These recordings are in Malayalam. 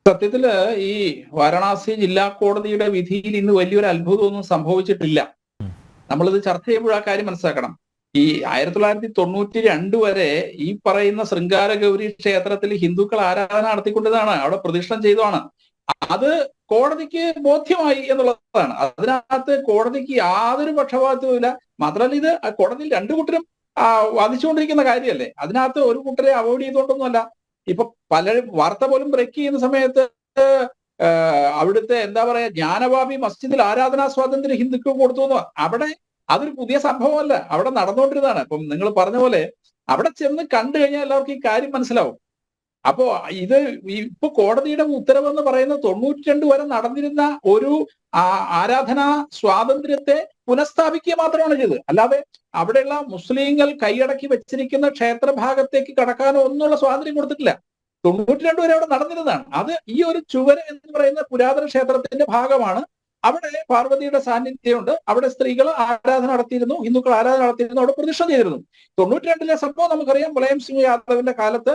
സത്യത്തില് ഈ വാരണാസി ജില്ലാ കോടതിയുടെ വിധിയിൽ ഇന്ന് വലിയൊരു അത്ഭുതമൊന്നും സംഭവിച്ചിട്ടില്ല. നമ്മളിത് ചർച്ച ചെയ്യുമ്പോൾ ആ കാര്യം മനസ്സിലാക്കണം. ഈ 1992 വരെ ഈ പറയുന്ന ശൃംഗാര ഗൗരി ക്ഷേത്രത്തിൽ ഹിന്ദുക്കൾ ആരാധന നടത്തിക്കൊണ്ടതാണ്, അവിടെ പ്രതിഷ്ഠം ചെയ്തതാണ്. അത് കോടതിക്ക് ബോധ്യമായി എന്നുള്ളതാണ്. അതിനകത്ത് കോടതിക്ക് യാതൊരു പക്ഷപാതവും ഇല്ല. മാത്രമല്ല ഇത് കോടതിയിൽ രണ്ടു കൂട്ടരും വാദിച്ചുകൊണ്ടിരിക്കുന്ന കാര്യമല്ലേ. അതിനകത്ത് ഒരു കൂട്ടരെ അവോയ്ഡ് ചെയ്തുകൊണ്ടൊന്നുമല്ല. ഇപ്പൊ പലരും വാർത്ത പോലും ബ്രേക്ക് ചെയ്യുന്ന സമയത്ത് അവിടുത്തെ എന്താ പറയാ ജ്ഞാനവാപി മസ്ജിദിൽ ആരാധനാ സ്വാതന്ത്ര്യം ഹിന്ദുക്കൾ കൊടുത്തു എന്ന്. അവിടെ അതൊരു പുതിയ സംഭവമല്ല, അവിടെ നടന്നുകൊണ്ടിരുന്നതാണ്. ഇപ്പം നിങ്ങൾ പറഞ്ഞ പോലെ അവിടെ ചെന്ന് കണ്ടു കഴിഞ്ഞാൽ എല്ലാവർക്കും ഈ കാര്യം മനസ്സിലാവും. അപ്പോ ഇത് ഇപ്പൊ കോടതിയുടെ ഉത്തരവെന്ന് പറയുന്നത് 92 വരെ നടന്നിരുന്ന ഒരു ആരാധനാ സ്വാതന്ത്ര്യത്തെ പുനഃസ്ഥാപിക്കുക മാത്രമാണ് ചെയ്തത്. അല്ലാതെ അവിടെയുള്ള മുസ്ലിങ്ങൾ കൈയടക്കി വെച്ചിരിക്കുന്ന ക്ഷേത്രഭാഗത്തേക്ക് കടക്കാനോ ഒന്നുള്ള സ്വാതന്ത്ര്യം കൊടുത്തിട്ടില്ല. 92 വരെ അവിടെ നടന്നിരുന്നതാണ്. അത് ഈ ഒരു ചുവര് എന്ന് പറയുന്ന പുരാതന ക്ഷേത്രത്തിന്റെ ഭാഗമാണ്. അവിടെ പാർവതിയുടെ സാന്നിധ്യമുണ്ട്. അവിടെ സ്ത്രീകൾ ആരാധന നടത്തിയിരുന്നു, ഹിന്ദുക്കൾ ആരാധന നടത്തിയിരുന്നു, അവിടെ പ്രതിഷ്ഠ ചെയ്തിരുന്നു. 92 സംഭവം നമുക്കറിയാം. മുലായം സിംഗ് യാദവിന്റെ കാലത്ത്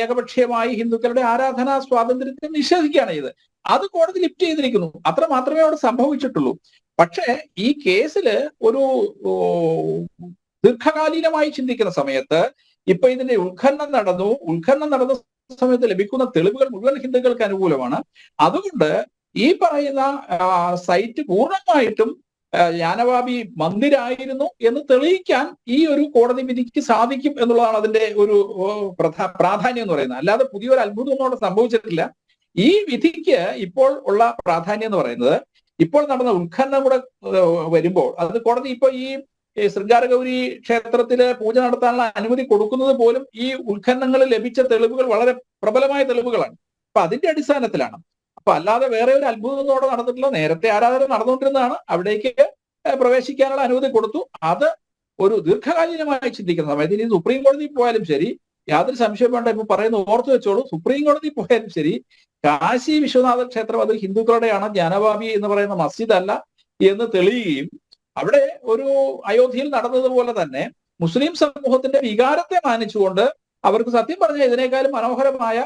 ഏകപക്ഷീയമായി ഹിന്ദുക്കളുടെ ആരാധനാ സ്വാതന്ത്ര്യത്തെ നിഷേധിക്കുകയാണ് ചെയ്തത്. അത് കോടതി ലിഫ്റ്റ് ചെയ്തിരിക്കുന്നു. അത്ര മാത്രമേ അവിടെ സംഭവിച്ചിട്ടുള്ളൂ. പക്ഷേ ഈ കേസില് ഒരു ദീർഘകാലീനമായി ചിന്തിക്കുന്ന സമയത്ത് ഇപ്പൊ ഇതിന്റെ ഉത്ഖനനം നടന്ന സമയത്ത് ലഭിക്കുന്ന തെളിവുകൾ മുഴുവൻ ഹിന്ദുക്കൾക്ക് അനുകൂലമാണ്. അതുകൊണ്ട് ഈ പറയുന്ന സൈറ്റ് പൂർണ്ണമായിട്ടും ജ്ഞാനവാപി മന്ദിരായിരുന്നു എന്ന് തെളിയിക്കാൻ ഈ ഒരു കോടതി വിധിക്ക് സാധിക്കും എന്നുള്ളതാണ് അതിന്റെ ഒരു പ്രാധാന്യം എന്ന് പറയുന്നത്. അല്ലാതെ പുതിയൊരു അത്ഭുതമൊന്നും അവിടെ സംഭവിച്ചിട്ടില്ല. ഈ വിധിക്ക് ഇപ്പോൾ ഉള്ള പ്രാധാന്യം എന്ന് പറയുന്നത് ഇപ്പോൾ നടന്ന ഉത്ഖനനം കൂടെ വരുമ്പോൾ അത് കോടതി ഇപ്പൊ ഈ ശൃംഗാര ഗൗരി ക്ഷേത്രത്തില് പൂജ നടത്താനുള്ള അനുമതി കൊടുക്കുന്നത് പോലും ഈ ഉത്ഖനനങ്ങളിൽ ലഭിച്ച തെളിവുകൾ വളരെ പ്രബലമായ തെളിവുകളാണ്. അപ്പൊ അതിന്റെ അടിസ്ഥാനത്തിലാണ്. അപ്പൊ അല്ലാതെ വേറെ ഒരു അത്ഭുതം അവിടെ നടന്നിട്ടില്ല. നേരത്തെ ആരാധന നടന്നുകൊണ്ടിരുന്നതാണ്. അവിടേക്ക് പ്രവേശിക്കാനുള്ള അനുമതി കൊടുത്തു. അത് ഒരു ദീർഘകാലീനമായി ചിന്തിക്കുന്ന സമയത്ത് ഇനി സുപ്രീം കോടതി പോയാലും ശരി, യാതൊരു സംശയം വേണ്ട. ഇപ്പൊ പറയുന്നത് ഓർത്തു വെച്ചോളൂ, സുപ്രീം കോടതി പോയാലും ശരി, കാശി വിശ്വനാഥ ക്ഷേത്രം അത് ഹിന്ദുക്കളുടെയാണ്, ജ്ഞാനവാപി എന്ന് പറയുന്ന മസ്ജിദ് അല്ല എന്ന് തെളിയുകയും അവിടെ ഒരു അയോധ്യയിൽ നടന്നതുപോലെ തന്നെ മുസ്ലിം സമൂഹത്തിന്റെ വികാരത്തെ മാനിച്ചുകൊണ്ട് അവർക്ക് സത്യം പറഞ്ഞാൽ ഇതിനേക്കാളും മനോഹരമായ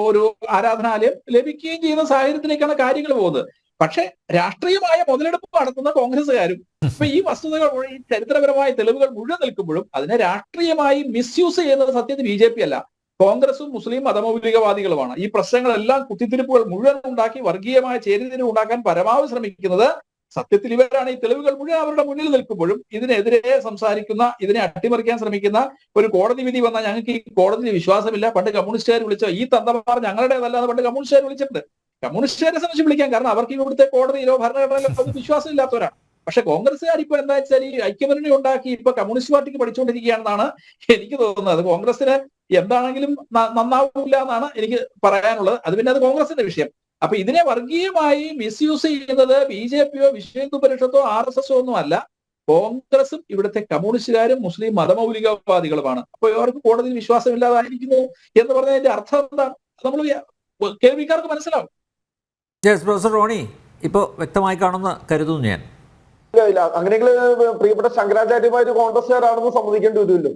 ഒരു ആരാധനാലയം ലഭിക്കുകയും ചെയ്യുന്ന സാഹചര്യത്തിലേക്കാണ് കാര്യങ്ങൾ പോകുന്നത്. പക്ഷെ രാഷ്ട്രീയമായ മുതലെടുപ്പ് നടത്തുന്ന കോൺഗ്രസ്സുകാരും ഇപ്പൊ ഈ വസ്തുതകൾ, ഈ ചരിത്രപരമായ തെളിവുകൾ മുഴുവൻ നിൽക്കുമ്പോഴും അതിനെ രാഷ്ട്രീയമായി മിസ്യൂസ് ചെയ്യുന്നത് സത്യത്തിൽ BJP അല്ല, കോൺഗ്രസും മുസ്ലിം മതമൗലികവാദികളുമാണ്. ഈ പ്രശ്നങ്ങളെല്ലാം കുത്തിത്തിരിപ്പുകൾ മുഴുവൻ ഉണ്ടാക്കി വർഗീയമായ ചേരിതിരിവ് ഉണ്ടാക്കാൻ പരമാവധി ശ്രമിക്കുന്നത് സത്യത്തിൽ ഇവരാണ്. ഈ തെളിവുകൾ മുഴുവൻ അവരുടെ മുന്നിൽ നിൽക്കുമ്പോഴും ഇതിനെതിരെ സംസാരിക്കുന്ന, ഇതിനെ അട്ടിമറിക്കാൻ ശ്രമിക്കുന്ന ഒരു കോടതി വിധി വന്നാൽ ഞങ്ങൾക്ക് ഈ കോടതിയിൽ വിശ്വാസമില്ല. പണ്ട് കമ്മ്യൂണിസ്റ്റുകാർ വിളിച്ച ഈ തന്തമാർ ഞങ്ങളുടേതല്ലാതെ പണ്ട് കമ്മ്യൂണിസ്റ്റുകാർ വിളിച്ചിട്ടുണ്ട്. കമ്മ്യൂണിസ്റ്റുകാരെ സംബന്ധിച്ച് വിളിക്കാൻ കാരണം അവർക്ക് ഇവിടുത്തെ കോടതിയിലോ ഭരണഘടനയിലോ അത് വിശ്വാസം ഇല്ലാത്തവരാണ്. പക്ഷെ കോൺഗ്രസ്സുകാർ ഇപ്പൊ എന്താ വെച്ചാൽ ഈ ഐക്യമുന്നണി ഉണ്ടാക്കി ഇപ്പൊ കമ്മ്യൂണിസ്റ്റ് പാർട്ടിക്ക് പഠിച്ചുകൊണ്ടിരിക്കുകയാണെന്നാണ് എനിക്ക് തോന്നുന്നത്. അത് കോൺഗ്രസിന് എന്താണെങ്കിലും നന്നാവില്ല എന്നാണ് എനിക്ക് പറയാനുള്ളത്. അത് പിന്നെ അത് കോൺഗ്രസിന്റെ വിഷയം. അപ്പൊ ഇതിനെ വർഗീയമായി മിസ്യൂസ് ചെയ്യുന്നത് BJPയോ വിശ്വ ഹിന്ദു പരിഷത്തോ RSSO ഒന്നും അല്ല, കോൺഗ്രസും ഇവിടുത്തെ കമ്മ്യൂണിസ്റ്റുകാരും മുസ്ലിം മതമൗലികവാദികളുമാണ്. അപ്പൊ ഇവർക്ക് കോടതിയിൽ വിശ്വാസമില്ലാതായിരിക്കുന്നു എന്ന് പറഞ്ഞതിന്റെ അർത്ഥം എന്താണ് നമ്മൾ കേൾവിക്കാർക്ക് മനസ്സിലാവും. പ്രൊഫസർ റോണി ഇപ്പോ വ്യക്തമായി കാണുമെന്ന് കരുതുന്നു ഞാൻ. ഇല്ല, അങ്ങനെയെങ്കിൽ പ്രിയപ്പെട്ട ശങ്കരാചാര്യമാര് കോൺഗ്രസ്സുകാരാണെന്ന് സമ്മതിക്കേണ്ടി വരുമല്ലോ.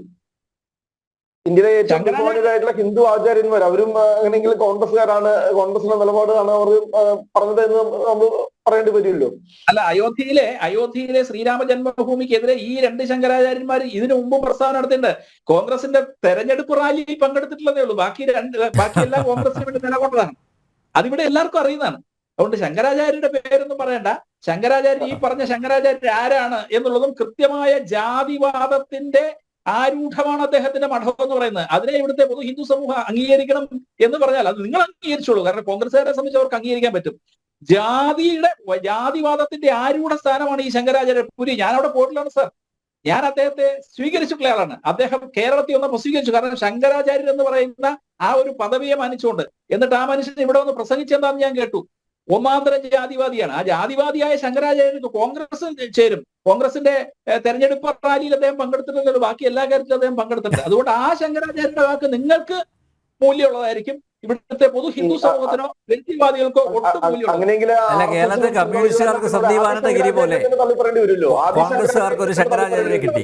ഇന്ത്യയിലെ ഏറ്റവും ബഹുമാനിതരായിട്ടുള്ള ഹിന്ദു ആചാര്യന്മാർ അവരും അങ്ങനെയെങ്കിൽ കോൺഗ്രസ്സുകാരാണ്, കോൺഗ്രസിന്റെ നിലപാടാണ് അവർ പറഞ്ഞത് എന്ന് നമ്മൾ പറയേണ്ടി വരുമല്ലോ. അല്ല, അയോധ്യയിലെ ശ്രീരാമ ജന്മഭൂമിക്കെതിരെ ഈ രണ്ട് ശങ്കരാചാര്യന്മാർ ഇതിനു മുമ്പ് പ്രസ്താവന നടത്തിയിട്ടുണ്ട്. കോൺഗ്രസിന്റെ തെരഞ്ഞെടുപ്പ് റാലിയിൽ പങ്കെടുത്തിട്ടുള്ളതേ ഉള്ളൂ. ബാക്കി എല്ലാം കോൺഗ്രസിന് വേണ്ടി നിലകൊണ്ടതാണ്. അതിവിടെ എല്ലാവർക്കും അറിയുന്നതാണ്. അതുകൊണ്ട് ശങ്കരാചാര്യരുടെ പേരൊന്നും പറയണ്ട. ശങ്കരാചാര്യർ, ഈ പറഞ്ഞ ശങ്കരാചാര്യർ ആരാണ് എന്നുള്ളതും കൃത്യമായ ജാതിവാദത്തിന്റെ ആരൂഢമാണ് അദ്ദേഹത്തിന്റെ മഠം എന്ന് പറയുന്നത്. അതിനെ ഇവിടുത്തെ പൊതു ഹിന്ദു സമൂഹം അംഗീകരിക്കണം എന്ന് പറഞ്ഞാൽ അത് നിങ്ങൾ അംഗീകരിച്ചോളൂ. കാരണം കോൺഗ്രസ്സുകാരെ സംബന്ധിച്ച് അവർക്ക് അംഗീകരിക്കാൻ പറ്റും. ജാതിവാദത്തിന്റെ ആരൂഢ സ്ഥാനമാണ് ഈ ശങ്കരാചാര്യ പുരി. ഞാൻ അവിടെ പോയിട്ടില്ലാണ് സാർ. ഞാൻ അദ്ദേഹത്തെ സ്വീകരിച്ചിട്ടുള്ള ആളാണ്. അദ്ദേഹം കേരളത്തിൽ വന്നപ്പോൾ സ്വീകരിച്ചു. കാരണം ശങ്കരാചാര്യർ എന്ന് പറയുന്ന ആ ഒരു പദവിയെ മാനിച്ചുകൊണ്ട്. എന്നിട്ട് ആ മനുഷ്യൻ ഇവിടെ വന്ന് പ്രസംഗിച്ചെന്താന്ന് ഞാൻ കേട്ടു. ഒന്നാന്തരം ജാതിവാദിയാണ്. ആ ജാതിവാദിയായ ശങ്കരാചാര്യർക്ക് കോൺഗ്രസ് ചേരും. കോൺഗ്രസിന്റെ തെരഞ്ഞെടുപ്പ് റാലിയിൽ അദ്ദേഹം പങ്കെടുത്തിട്ടുണ്ടല്ലോ. ബാക്കി എല്ലാ കാര്യത്തിലും അദ്ദേഹം പങ്കെടുത്തിട്ടുണ്ട്. അതുകൊണ്ട് ആ ശങ്കരാചാര്യന്റെ വാക്ക് നിങ്ങൾക്ക് മൂല്യമുള്ളതായിരിക്കും, ഇവിടുത്തെ പൊതു ഹിന്ദു സമൂഹത്തിനോ വ്യക്തിവാദികൾക്കോ ഒട്ടും മൂല്യം. കേരളത്തിൽ കമ്മ്യൂണിസ്റ്റുകാർക്ക് സന്ദീപാനന്ദഗിരി പോലെ കോൺഗ്രസ്സുകാർക്ക് ഒരു ശങ്കരാചാര്യരെ കിട്ടി.